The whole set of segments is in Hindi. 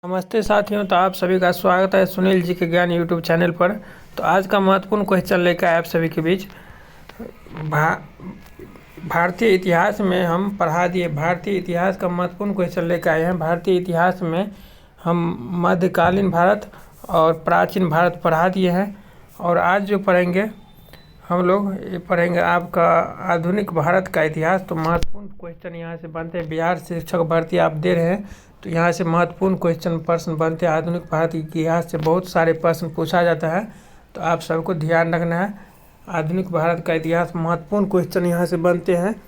नमस्ते साथियों, तो आप सभी का स्वागत है सुनील जी के ज्ञान यूट्यूब चैनल पर। तो आज का महत्वपूर्ण क्वेश्चन लेकर आए आप सभी के बीच। भारतीय इतिहास में हम पढ़ा दिए, भारतीय इतिहास का महत्वपूर्ण क्वेश्चन लेकर आए हैं। भारतीय इतिहास में हम मध्यकालीन भारत और प्राचीन भारत पढ़ा दिए हैं, और आज जो पढ़ेंगे हम लोग ये पढ़ेंगे आपका आधुनिक भारत का इतिहास। तो महत्वपूर्ण क्वेश्चन यहाँ से बनते हैं। बिहार शिक्षक भर्ती आप दे रहे हैं, तो यहाँ से महत्वपूर्ण प्रश्न बनते हैं। आधुनिक भारत के इतिहास से बहुत सारे प्रश्न पूछा जाता है, तो आप सबको ध्यान रखना है। आधुनिक भारत का इतिहास महत्वपूर्ण क्वेश्चन यहाँ से बनते हैं।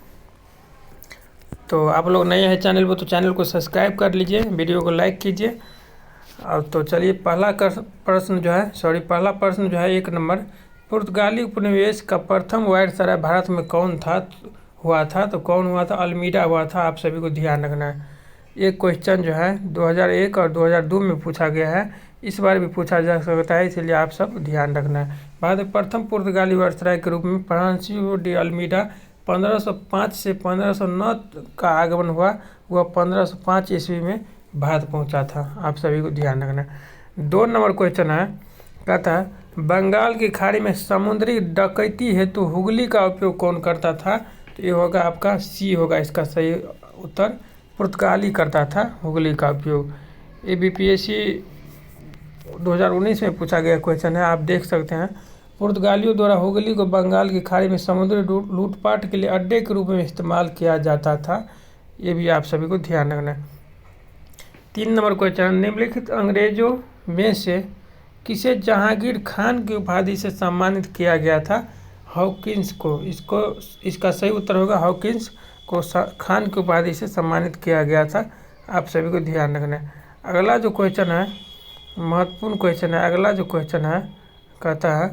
तो आप लोग नए हैं चैनल पर, तो चैनल को सब्सक्राइब कर लीजिए, वीडियो को लाइक कीजिए। और तो चलिए पहला प्रश्न जो है 1 नंबर, पुर्तगाली उपनिवेश का प्रथम वायसराय भारत में कौन हुआ था? तो कौन हुआ था? अल्मीडा हुआ था। आप सभी को ध्यान रखना है। ये क्वेश्चन जो है 2001 और 2002 में पूछा गया है, इस बार भी पूछा जा सकता है, इसलिए आप सब ध्यान रखना है। भारत में प्रथम पुर्तगाली वायसराय के रूप में फ्रांसिस्को डी अल्मीडा 1505 से 1509 का आगमन हुआ। वह 1505 ईस्वी में भारत पहुंचा था। आप सभी को ध्यान रखना है। 2 नंबर क्वेश्चन है, कहता है बंगाल की खाड़ी में समुद्री डकैती हेतु हुगली का उपयोग कौन करता था? तो ये होगा आपका सी होगा इसका सही उत्तर। पुर्तगाली करता था हुगली का उपयोग। ये बीपीएससी 2019 में पूछा गया क्वेश्चन है, आप देख सकते हैं। पुर्तगालियों द्वारा हुगली को बंगाल की खाड़ी में समुद्री लूटपाट के लिए अड्डे के रूप में इस्तेमाल किया जाता था। ये भी आप सभी को ध्यान रखना है। 3 नंबर क्वेश्चन, निम्नलिखित अंग्रेजों में से किसे जहांगीर खान की उपाधि से सम्मानित किया गया था? हॉकिंस को। इसका सही उत्तर होगा हॉकिंस को खान की उपाधि से सम्मानित किया गया था। आप सभी को ध्यान रखना है। अगला जो क्वेश्चन है महत्वपूर्ण क्वेश्चन है। अगला जो क्वेश्चन है कहता है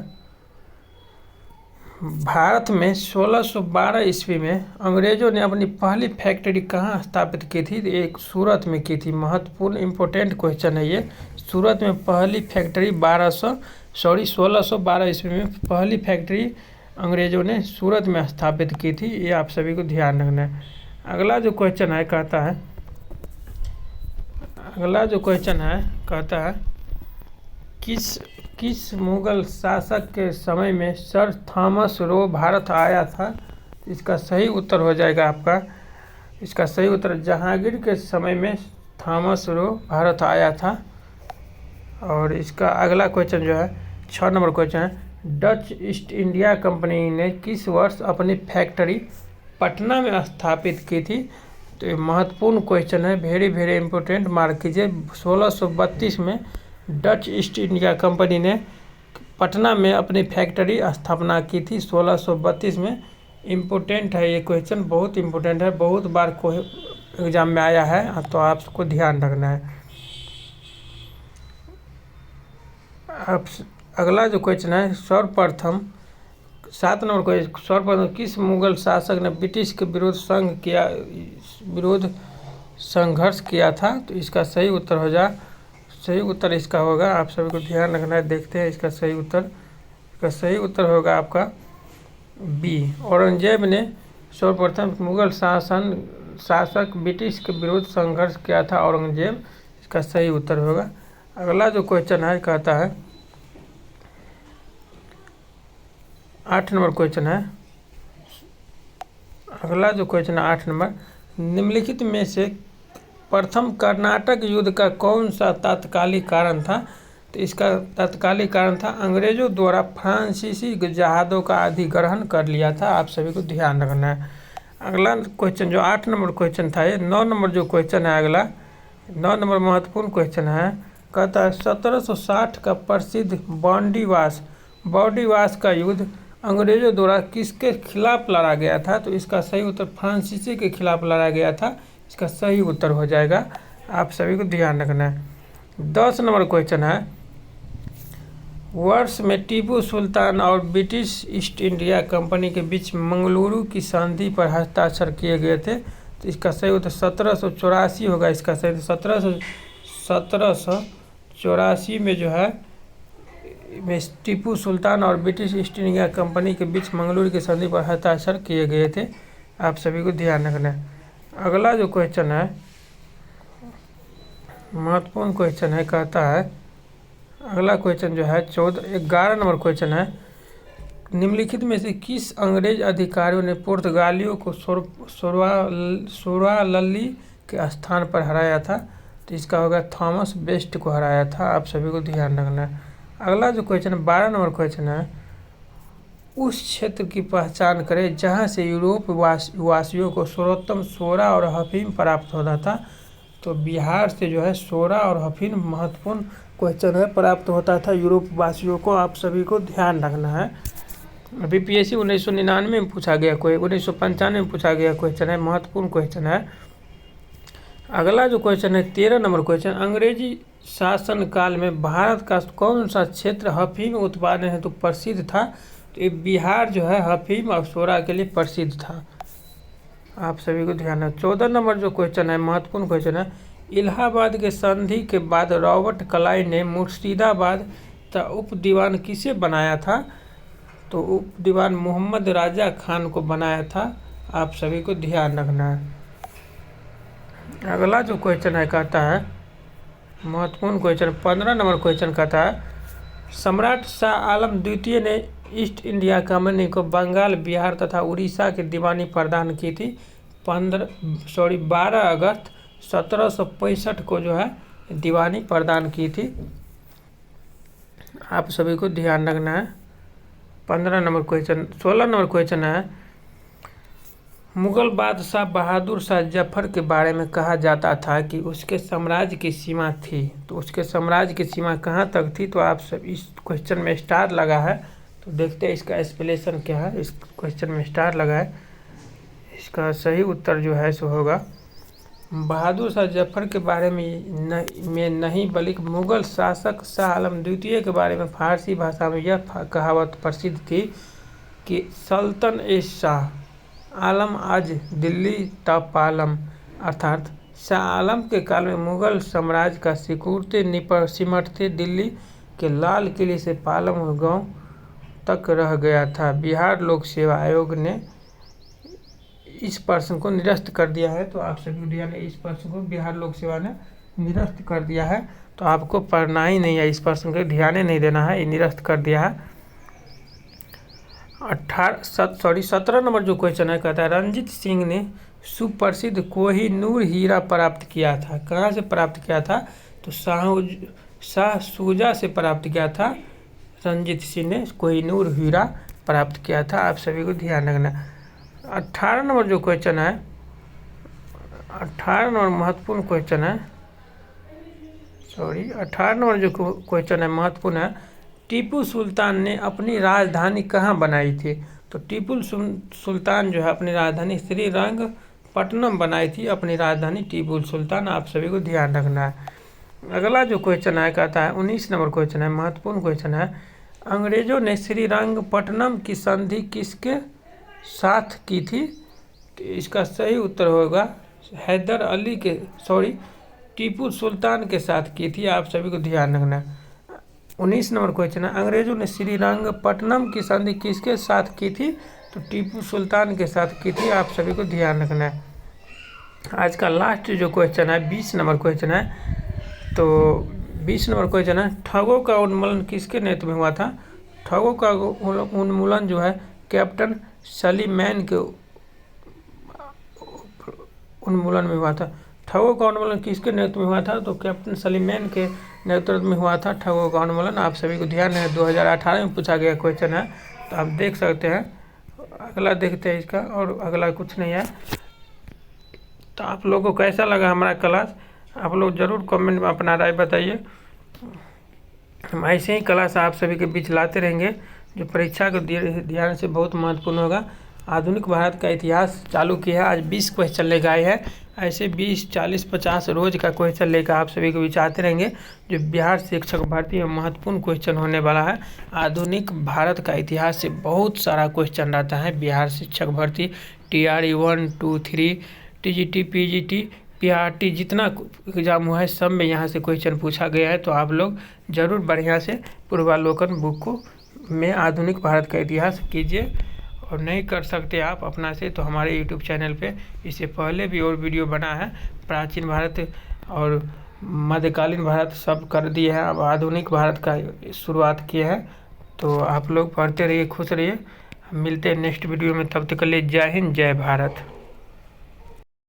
भारत में 1612 ईस्वी में अंग्रेजों ने अपनी पहली फैक्ट्री कहाँ स्थापित की थी? एक सूरत में की थी। महत्वपूर्ण इम्पोर्टेंट क्वेश्चन है ये। सूरत में पहली फैक्ट्री 1612 ईस्वी में पहली फैक्ट्री अंग्रेजों ने सूरत में स्थापित की थी। ये आप सभी को ध्यान रखना है। अगला जो क्वेश्चन है कहता है किस मुगल शासक के समय में सर थॉमस रो भारत आया था? इसका सही उत्तर हो जाएगा आपका, इसका सही उत्तर जहांगीर के समय में थॉमस रो भारत आया था। और इसका अगला क्वेश्चन जो है 6 नंबर क्वेश्चन है, डच ईस्ट इंडिया कंपनी ने किस वर्ष अपनी फैक्ट्री पटना में स्थापित की थी? तो ये महत्वपूर्ण क्वेश्चन है, वेरी इंपॉर्टेंट, मार्क कीजिए। 1632 में डच ईस्ट इंडिया कंपनी ने पटना में अपनी फैक्ट्री स्थापना की थी। 1632 में। इम्पोर्टेंट है ये क्वेश्चन, बहुत इम्पोर्टेंट है, बहुत बार कोई एग्जाम में आया है, तो आपको ध्यान रखना है। अगला जो क्वेश्चन है सर्वप्रथम 7 नंबर क्वेश्चन, सर्वप्रथम किस मुगल शासक ने ब्रिटिश के विरोध संघर्ष किया था? तो इसका सही उत्तर इसका होगा, आप सभी को ध्यान रखना है। देखते हैं इसका सही उत्तर होगा आपका बी। औरंगजेब ने सर्वप्रथम मुगल शासक ब्रिटिश के विरोध संघर्ष किया था औरंगजेब। इसका सही उत्तर होगा। अगला जो क्वेश्चन है कहता है 8 नंबर क्वेश्चन है। अगला जो क्वेश्चन है 8 नंबर, निम्नलिखित में से प्रथम कर्नाटक युद्ध का कौन सा तात्कालिक कारण था? तो इसका तात्कालिक कारण था अंग्रेजों द्वारा फ्रांसीसी जहाज़ों का अधिग्रहण कर लिया था। आप सभी को ध्यान रखना है। अगला क्वेश्चन जो 8 नंबर क्वेश्चन था, ये 9 नंबर जो क्वेश्चन है, अगला 9 नंबर महत्वपूर्ण क्वेश्चन है, कहता है 1760 का प्रसिद्ध बॉडीवास का युद्ध अंग्रेजों द्वारा किसके खिलाफ लड़ा गया था? तो इसका सही उत्तर फ्रांसीसी के खिलाफ लड़ा गया था। इसका सही उत्तर हो जाएगा, आप सभी को ध्यान रखना है। 10 नंबर क्वेश्चन है, वर्ष में टीपू सुल्तान और ब्रिटिश ईस्ट इंडिया कंपनी के बीच मंगलुरु की संधि पर हस्ताक्षर किए गए थे। तो इसका सही उत्तर 1784 होगा। इसका सही 1784 में जो है टीपू सुल्तान और ब्रिटिश ईस्ट इंडिया कंपनी के बीच मंगलुरु की संधि पर हस्ताक्षर किए गए थे। आप सभी को ध्यान रखना है। अगला जो क्वेश्चन है महत्वपूर्ण क्वेश्चन है, कहता है अगला क्वेश्चन जो है 11 नंबर क्वेश्चन है, निम्नलिखित में से किस अंग्रेज अधिकारियों ने पुर्तगालियों को सोरालली के स्थान पर हराया था? तो इसका होगा थॉमस बेस्ट को हराया था। आप सभी को ध्यान रखना है। अगला जो क्वेश्चन 12 नंबर क्वेश्चन है, उस क्षेत्र की पहचान करें जहां से यूरोप वासियों को सर्वोत्तम सोरा और अफीम प्राप्त होता था। तो बिहार से जो है सोरा और अफीम महत्वपूर्ण क्वेश्चन है, प्राप्त होता था यूरोप वासियों को। आप सभी को ध्यान रखना है। बीपीएससी 1999 में पूछा गया, 1995 में पूछा गया क्वेश्चन है, महत्वपूर्ण क्वेश्चन है। अगला जो क्वेश्चन है 13 नंबर क्वेश्चन, अंग्रेजी शासन काल में भारत का कौन सा क्षेत्र अफीम उत्पादन हेतु प्रसिद्ध था? तो ये बिहार जो है अफीम और सोरा के लिए प्रसिद्ध था। आप सभी को ध्यान है। 14 नंबर जो क्वेश्चन है, महत्वपूर्ण क्वेश्चन है, इलाहाबाद के संधि के बाद रॉबर्ट क्लाइव ने मुर्शिदाबाद का उप दीवान किसे बनाया था? तो उप दीवान मोहम्मद राजा खान को बनाया था। आप सभी को ध्यान रखना है। अगला जो क्वेश्चन है, कहता है महत्वपूर्ण क्वेश्चन 15 नंबर क्वेश्चन कहता है, सम्राट शाह आलम द्वितीय ने ईस्ट इंडिया कंपनी को बंगाल, बिहार तथा उड़ीसा की दीवानी प्रदान की थी। 12 अगस्त 1765 को जो है दीवानी प्रदान की थी। आप सभी को ध्यान रखना है। 15 नंबर क्वेश्चन 16 नंबर क्वेश्चन है, मुगल बादशाह बहादुर शाह जफर के बारे में कहा जाता था कि उसके साम्राज्य की सीमा थी। तो उसके साम्राज्य की सीमा कहाँ तक थी? तो आप सब इस क्वेश्चन में स्टार लगा है, तो देखते हैं इसका एक्सप्लेनेशन क्या है। इस क्वेश्चन में स्टार लगा है, इसका सही उत्तर जो है सो होगा बहादुर शाह जफर के बारे में नहीं बल्कि मुगल शासक शाह आलम द्वितीय के बारे में फारसी भाषा में यह कहावत प्रसिद्ध थी कि सल्तन ए शाह आलम आज दिल्ली तब पालम, अर्थात शाह आलम के काल में मुगल साम्राज्य का सिमटते दिल्ली के लाल किले से पालम गांव तक रह गया था। बिहार लोक सेवा आयोग ने इस प्रश्न को निरस्त कर दिया है। तो आप सभी ध्यान, इस प्रश्न को बिहार लोक सेवा ने निरस्त कर दिया है। तो आपको पढ़ना ही नहीं है, इस प्रश्न को ध्यान नहीं देना है, ये निरस्त कर दिया है। 17 नंबर जो क्वेश्चन है, कहता है रंजीत सिंह ने सुप्रसिद्ध कोहिनूर हीरा प्राप्त किया था। कहाँ से प्राप्त किया था? तो शाह शुजा से प्राप्त किया था। रंजीत सिंह ने कोहिनूर हीरा प्राप्त किया था। आप सभी को ध्यान रखना। 18 नंबर जो क्वेश्चन है, 18 नंबर महत्वपूर्ण क्वेश्चन है, 18 नंबर जो क्वेश्चन है महत्वपूर्ण है, टीपू सुल्तान ने अपनी राजधानी कहाँ बनाई थी? तो टीपू सुल्तान जो है अपनी राजधानी श्रीरंगपट्टनम बनाई थी, अपनी राजधानी टीपू सुल्तान। आप सभी को ध्यान रखना है। अगला जो क्वेश्चन है, कहता है 19 नंबर क्वेश्चन है, महत्वपूर्ण क्वेश्चन है, अंग्रेजों ने श्रीरंगपट्टनम की संधि किसके साथ की थी? तो इसका सही उत्तर होगा हैदर अली के टीपू सुल्तान के साथ की थी। आप सभी को ध्यान रखना है। 19 नंबर क्वेश्चन है, अंग्रेजों ने श्रीरंगपट्टनम की संधि किसके साथ की थी? तो टीपू सुल्तान के साथ की थी। आप सभी को ध्यान रखना है। आज का लास्ट जो क्वेश्चन है 20 नंबर क्वेश्चन है, तो 20 नंबर क्वेश्चन है, ठगों का उन्मूलन किसके नेतृत्व में हुआ था? ठगों का उन्मूलन जो है कैप्टन सलीमैन के उन्मूलन में हुआ था। ठगों का उन्मूलन किसके नेतृत्व में हुआ था? तो कैप्टन सलीमैन के नेतृत्व में हुआ था ठगों का उन्मूलन। आप सभी को ध्यान है, 2018 में पूछा गया क्वेश्चन है, तो आप देख सकते हैं। अगला देखते हैं इसका, और अगला कुछ नहीं है। तो आप लोगों को कैसा लगा हमारा क्लास? आप लोग ज़रूर कमेंट में अपना राय बताइए। हम ऐसे ही क्लास आप सभी के बीच लाते रहेंगे, जो परीक्षा को ध्यान से बहुत महत्वपूर्ण होगा। आधुनिक भारत का इतिहास चालू किया है, आज 20 क्वेश्चन लेकर आए हैं। ऐसे 20, 40, 50 रोज का क्वेश्चन लेकर आप सभी को बीच आते रहेंगे, जो बिहार शिक्षक भर्ती में महत्वपूर्ण क्वेश्चन होने वाला है। आधुनिक भारत का इतिहास से बहुत सारा क्वेश्चन रहता है। बिहार शिक्षक भर्ती TRE 1, 2, 3, TGT, PGT, PRT जितना एग्जाम हुआ है सब में यहाँ से क्वेश्चन पूछा गया है। तो आप लोग ज़रूर बढ़िया से पूर्वावलोकन बुक को में आधुनिक भारत का इतिहास कीजिए। और नहीं कर सकते आप अपना से, तो हमारे YouTube चैनल पे इससे पहले भी और वीडियो बना है प्राचीन भारत और मध्यकालीन भारत सब कर दिए हैं, अब आधुनिक भारत का शुरुआत किए हैं। तो आप लोग पढ़ते रहिए, खुश रहिए। हम मिलते हैं नेक्स्ट वीडियो में, तब तक के लिए जय हिंद जय भारत।